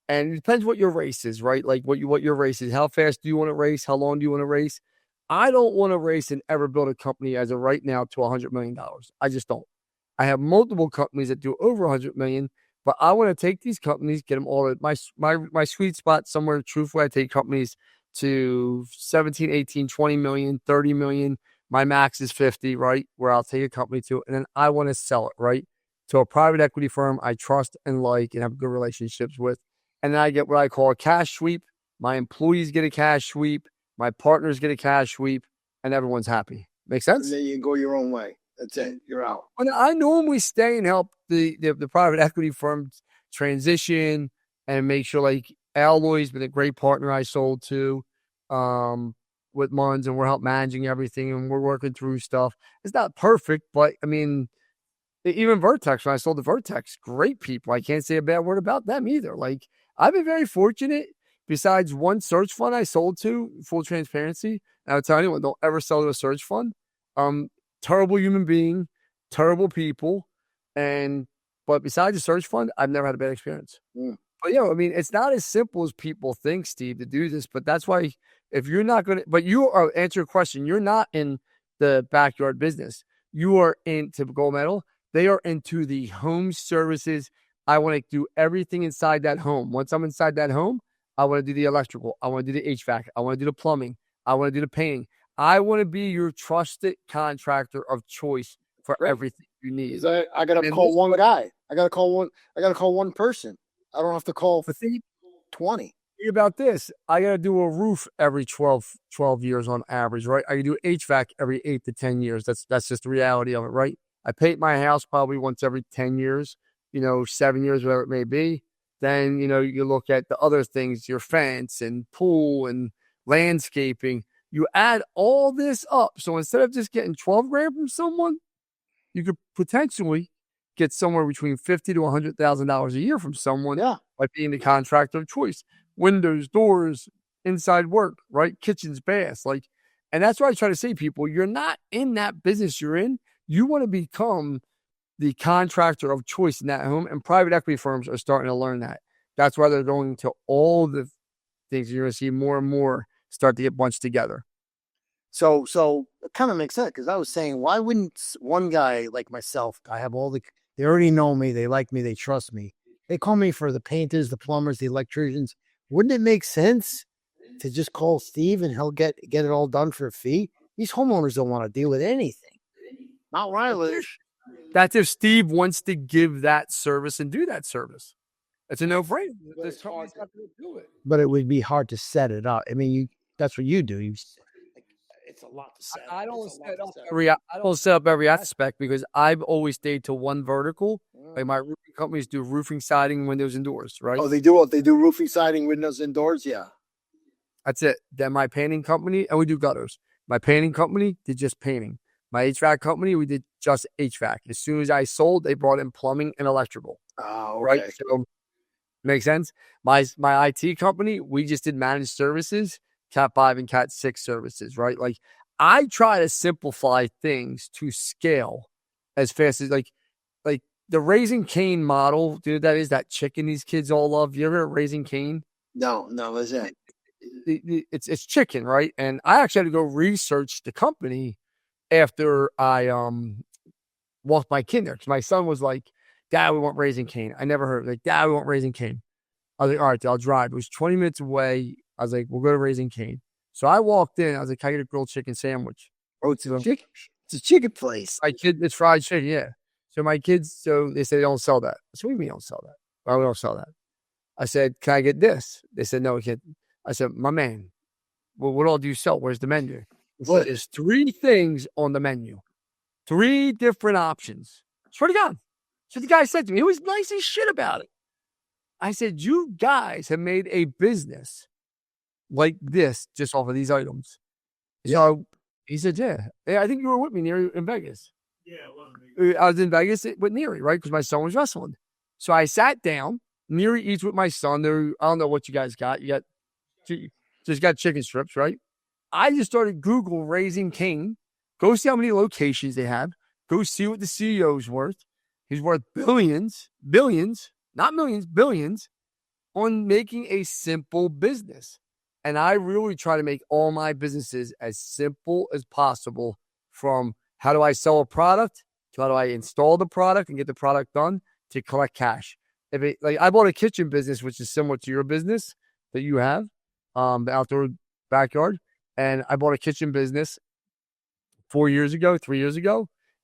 and it depends what your race is, right? Like what your race is. How fast do you want to race? How long do you want to race? I don't want to race and ever build a company as of right now to $100 million. I just don't. I have multiple companies that do over 100 million, but I want to take these companies, get them all at my sweet spot somewhere. Truthfully, I take companies to 17, 18, 20 million, 30 million. My max is 50, right? Where I'll take a company to, and then I want to sell it, right? To a private equity firm I trust and like and have good relationships with. And then I get what I call a cash sweep. My employees get a cash sweep. My partners get a cash sweep, and everyone's happy. Make sense? And then you go your own way. That's it. You're out. And I normally stay and help the private equity firms transition and make sure, like, Alloy's been a great partner I sold to with Munns, and we're help managing everything, and we're working through stuff. It's not perfect, but I mean, even Vertex, when I sold to Vertex, great people. I can't say a bad word about them either. Like, I've been very fortunate. Besides one search fund I sold to, full transparency, and I would tell anyone, don't ever sell to a search fund. Terrible human being, terrible people. But besides the search fund, I've never had a bad experience. But I mean, it's not as simple as people think, Steve, to do this. But that's why, if you're not going to, but you are, answer your question, you're not in the backyard business. You are into Gold Medal. They are into the home services. I want to do everything inside that home. Once I'm inside that home, I want to do the electrical. I want to do the HVAC. I want to do the plumbing. I want to do the painting. I want to be your trusted contractor of choice for everything you need. I got to call one guy. I got to call one person. I don't have to call 20. Think about this. I got to do a roof every 12 years on average, right? I can do HVAC every 8 to 10 years. That's just the reality of it, right? I paint my house probably once every 10 years, 7 years, whatever it may be. Then, you look at the other things, your fence and pool and landscaping. You add all this up. So instead of just getting 12 grand from someone, you could potentially get somewhere between $50,000 to $100,000 a year from someone Yeah. by being the contractor of choice. Windows, doors, inside work, right? Kitchens, baths, like, and that's why I try to say to people, you're not in that business you're in. You want to become the contractor of choice in that home, and private equity firms are starting to learn that. That's why they're going to all the things. You're going to see more and more start to get bunched together. So it kind of makes sense, because I was saying, why wouldn't one guy like myself? I have they already know me, they like me, they trust me. They call me for the painters, the plumbers, the electricians. Wouldn't it make sense to just call Steve and he'll get it all done for a fee? These homeowners don't want to deal with anything. Not Riley. That's if Steve wants to give that service and do that service. It's a no-brainer. This company's not going to do it. But it would be hard to set it up. I mean, that's what you do. It's a lot to set. I don't set up every aspect, because I've always stayed to one vertical. Like my roofing companies do roofing, siding, windows, and doors, right? Oh, they do roofing, siding, windows, and doors. Yeah, that's it. Then my painting company, and we do gutters. My painting company did just painting. My HVAC company, we did just HVAC. As soon as I sold, they brought in plumbing and electrical. Oh, okay. Right. So makes sense. My IT company, we just did managed services, Cat 5 and Cat 6 services, right? Like, I try to simplify things to scale as fast as like the Raising Cane model, dude. That is that chicken these kids all love. You ever Raising Cane? No, is it? It's chicken, right? And I actually had to go research the company after I walked my kid there, because my son was like, "Dad, we want Raising Cane." I never heard, like, "Dad, we want Raising Cane." I was like, "All right, I'll drive." It was 20 minutes away. I was like, "We'll go to Raising Cane." So I walked in. I was like, "Can I get a grilled chicken sandwich?" Oh, it's a chicken. It's a chicken place. My kid, it's fried chicken, yeah. So my kids, so they said they don't sell that. I said, "What do you mean you don't sell that?" "Well, we don't sell that." I said, "Can I get this?" They said, "No, we can't." I said, "My man, well, what all do you sell? Where's the menu?" Well, there's 3 things on the menu, 3 different options. Swear to God. So the guy said to me, he was nice as shit about it. I said, "You guys have made a business like this just off of these items." So he said, yeah, I think you were with me, Neary, in Vegas. Yeah, it wasn't me. I was in Vegas with Neary, right? Because my son was wrestling. So I sat down. Neary eats with my son. I don't know what you guys got. You just got chicken strips, right? I just started Google Raising Cane. Go see how many locations they have. Go see what the CEO is worth. He's worth billions, not millions, billions, on making a simple business. And I really try to make all my businesses as simple as possible, from how do I sell a product to how do I install the product and get the product done to collect cash. Like, I bought a kitchen business, which is similar to your business that you have, the outdoor backyard. And I bought a kitchen business 3 years ago,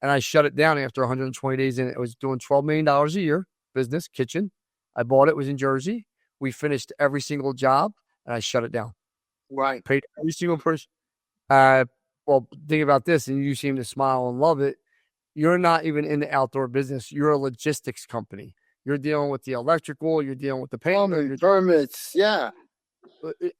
and I shut it down after 120 days in. It was doing $12 million a year business, kitchen. I bought it, was in Jersey. We finished every single job, and I shut it down. Right. Paid every single person. Well, think about this, and you seem to smile and love it. You're not even in the outdoor business. You're a logistics company. You're dealing with the electrical. You're dealing with the payment, permits. Yeah.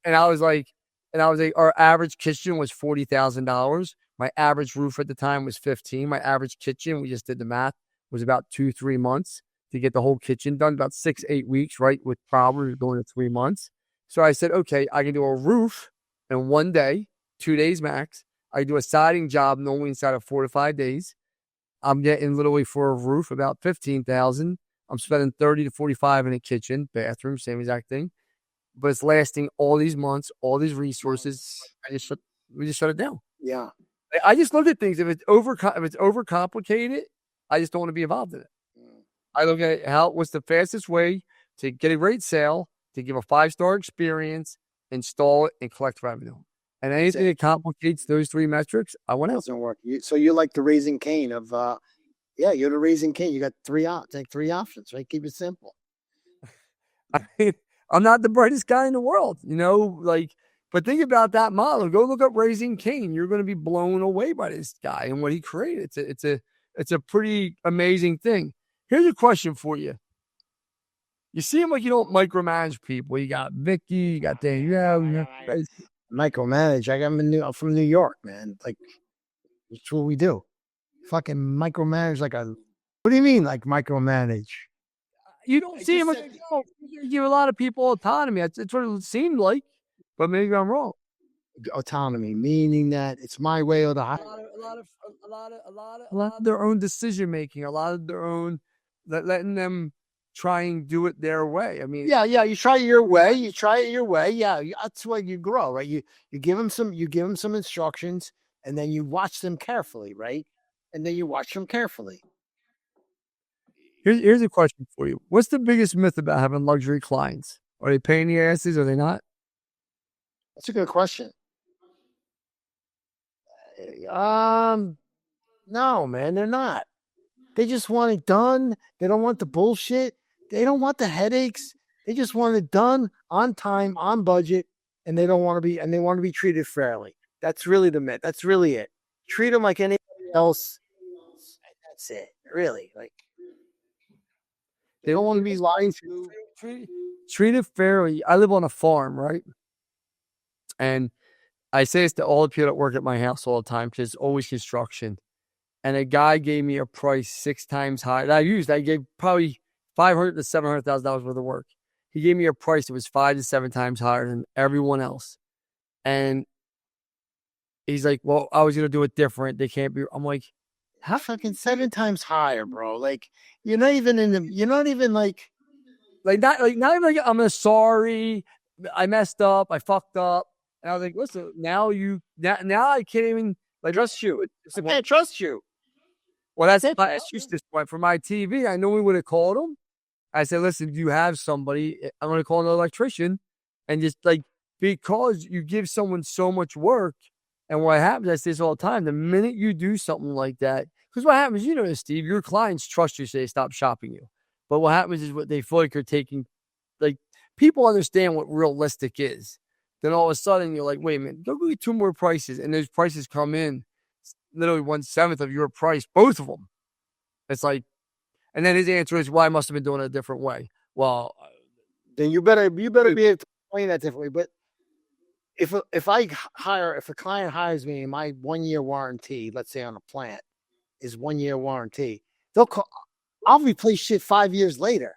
And I was like, our average kitchen was $40,000. My average roof at the time was 15. My average kitchen, we just did the math, was about 2-3 months to get the whole kitchen done. About 6-8 weeks, right? With problems going to 3 months. So I said, okay, I can do a roof in 1 day, 2 days max. I do a siding job normally inside of 4 to 5 days. I'm getting literally for a roof about $15,000. I'm spending 30 to 45 in a kitchen, bathroom, same exact thing. But it's lasting all these months, all these resources. We just shut it down. Yeah. I just look at things. If it's overcomplicated, I just don't want to be involved in it. I look at what's the fastest way to get a great sale, to give a 5-star experience, install it, and collect revenue. And anything that complicates those 3 metrics, I want out. Doesn't work. So you're like the Raising Cane of, you're the Raising Cane. You got 3 options, right? Keep it simple. I mean, I'm not the brightest guy in the world, but think about that model. Go look up Raising Cane. You're going to be blown away by this guy and what he created. It's a pretty amazing thing. Here's a question for you. You seem like you don't micromanage people. You got Vicky, you got Danielle. Micromanage. I'm from New York, man. Like, that's what we do. Fucking micromanage like a What do you mean, like micromanage? You don't I see just him. said You give a lot of people autonomy. It's what it seemed like, but maybe I'm wrong. autonomy, meaning that it's my way or the A highway. lot of, a lot of, a lot of their own decision making. A lot of their own, letting them try and do it their way. I mean, Yeah, yeah. You try it your way. You try it your way. Yeah, that's why you grow, right? You give them some instructions, and then you watch them carefully, right? And then you watch them carefully. here's a question for you. What's the biggest myth about having luxury clients? Are they paying the asses? Are they not? That's a good question. Um, no, man, they're not. They just want it done. They don't want the bullshit. They don't want the headaches. They just want it done on time, on budget, and they don't want to be and they want to be treated fairly. That's really the myth. That's really it. Treat them like anybody else. That's it. Really. Like they don't want to be lying to you. Treat it fairly. I live on a farm, right? And I say this to all the people that work at my house all the time because it's always construction. And a guy gave me a price 6 times higher that I used. I gave probably $500,000 to $700,000 worth of work. He gave me a price that was 5 to 7 times higher than everyone else. And he's like, "Well, I was gonna do it different. They can't be." I'm like, How fucking 7 times higher, bro? Like you're not even in the. You're not even not even like I'm sorry. I messed up. I fucked up. And I was like, listen, now I can't even like trust you. I can't trust you. Well, that's it. I used this point for my TV. I know we would have called him. I said, listen, do you have somebody? I'm going to call an electrician. And just like, because you give someone so much work, and what happens, I say this all the time, the minute you do something like that, because what happens, you know this, Steve, your clients trust you, so they stop shopping you. But what happens is what they feel like you're taking, like, people understand what realistic is. Then all of a sudden, you're like, wait a minute, go get 2 more prices. And those prices come in literally 1/7 of your price, both of them. It's like, and then his answer is, well, I must have been doing it a different way. Well, then you better be able to explain that differently. But if a client hires me, my 1 year warranty, let's say on a plant, is 1 year warranty, I'll replace shit 5 years later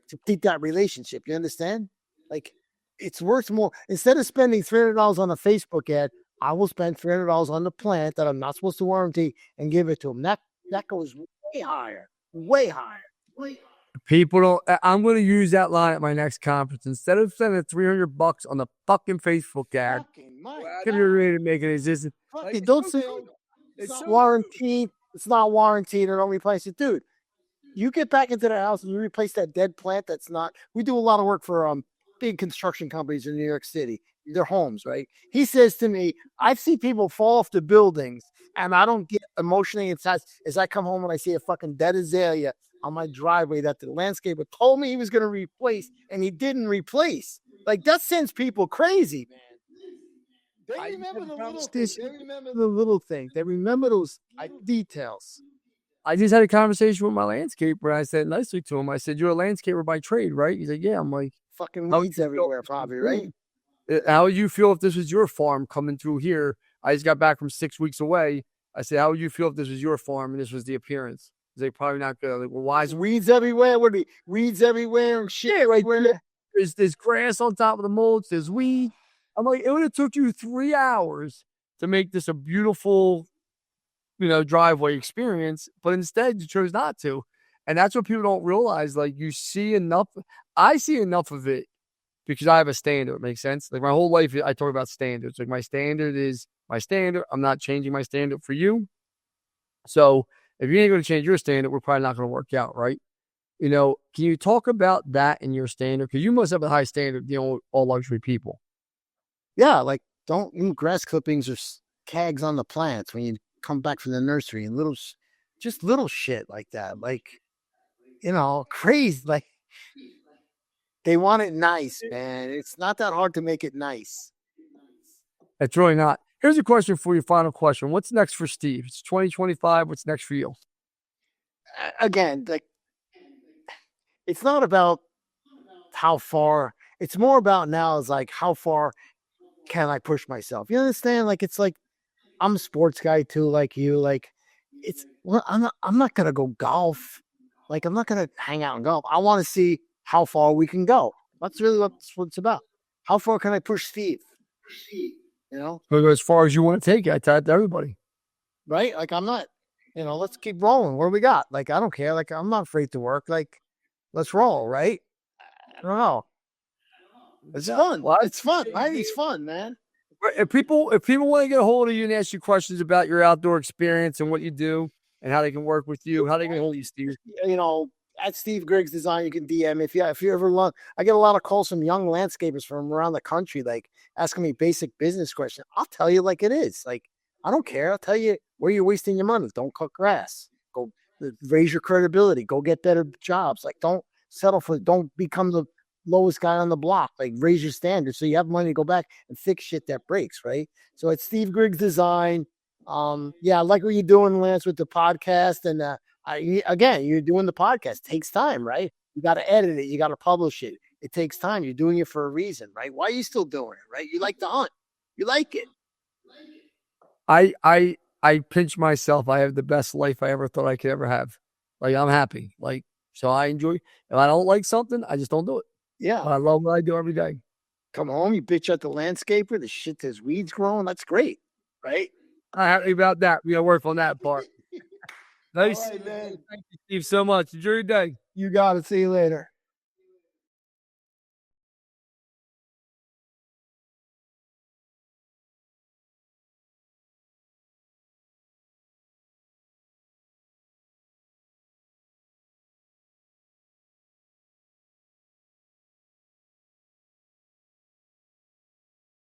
to keep that relationship. You understand? Like it's worth more. Instead of spending $300 on a Facebook ad, I will spend $300 on the plant that I'm not supposed to warranty and give it to them. That goes way higher, way higher. people don't. I'm going to use that line at my next conference. Instead of spending $300 on the fucking Facebook ad, give you ready to make it exist. Like, don't say it's warranted. It's not warranted or don't replace it, dude. You get back into the house and you replace that dead plant. That's not. We do a lot of work for big construction companies in New York City. Their homes, right? He says to me, I've seen people fall off the buildings, and I don't get emotionally inside as I come home and I see a fucking dead azalea on my driveway that the landscaper told me he was going to replace, and he didn't replace. Like that sends people crazy, man. They remember the little things. They remember the little things. They remember those details. I just had a conversation with my landscaper. I said nicely to him, I said, you're a landscaper by trade, right? He's like, yeah. I'm like, fucking weeds everywhere, probably, right? How would you feel if this was your farm coming through here? I just got back from 6 weeks away. I said, how would you feel if this was your farm and this was the appearance? He's like, probably not good. I'm like, well, why is weeds everywhere? What are they? Weeds everywhere and shit right there. There's grass on top of the mulch. There's weed. I'm like, it would have took you 3 hours to make this a beautiful, driveway experience, but instead you chose not to. And that's what people don't realize. Like you see enough. I see enough of it because I have a standard. It makes sense. Like my whole life, I talk about standards. Like my standard is my standard. I'm not changing my standard for you. So if you ain't going to change your standard, we're probably not going to work out, right? Can you talk about that in your standard? Because you must have a high standard dealing with all luxury people. Yeah, like don't grass clippings or tags on the plants when you come back from the nursery and little shit like that. Like, crazy. Like they want it nice, man. It's not that hard to make it nice. It's really not. Here's a question for you. Final question. What's next for Steve? It's 2025. What's next for you? Again, like it's not about how far. It's more about now is like how far can I push myself? You understand? Like it's like I'm a sports guy too, like you. Like I'm not gonna go golf. Like I'm not gonna hang out and golf. I want to see how far we can go. That's really what it's about. How far can I push Steve? You know, Go as far as you want to take it. I tell it to everybody. right? Like I'm not, let's keep rolling. What do we got? Like I don't care. Like I'm not afraid to work. Like let's roll, right? I don't know. It's fun. Well, It's fun. It's fun, man. if people want to get a hold of you and ask you questions about your outdoor experience and what you do and how they can work with you, how they can hold you, Steve? You know, at Steve Griggs Design, you can DM if you ever love. I get a lot of calls from young landscapers from around the country, like asking me basic business questions. I'll tell you like it is. Like I don't care. I'll tell you where you're wasting your money. Don't cut grass. Go raise your credibility. Go get better jobs. Like don't settle for. Don't become the lowest guy on the block. Like raise your standards so you have money to go back and fix shit that breaks. Right. So it's Steve Griggs Design. Yeah, I like what you're doing, Lance, with the podcast. And again, you're doing the podcast. It takes time, right? You got to edit it. You got to publish it. It takes time. You're doing it for a reason, right? Why are you still doing it, right? You like to hunt. You like it. I pinch myself. I have the best life I ever thought I could ever have. Like I'm happy. Like so I enjoy. If I don't like something, I just don't do it. Yeah. But I love what I do every day. Come home, you bitch at the landscaper. The shit, there's weeds growing. That's great, right? I'm happy about that. We gotta work on that part. Nice. All right, man. Thank you, Steve, so much. Enjoy your day. You got it. See you later.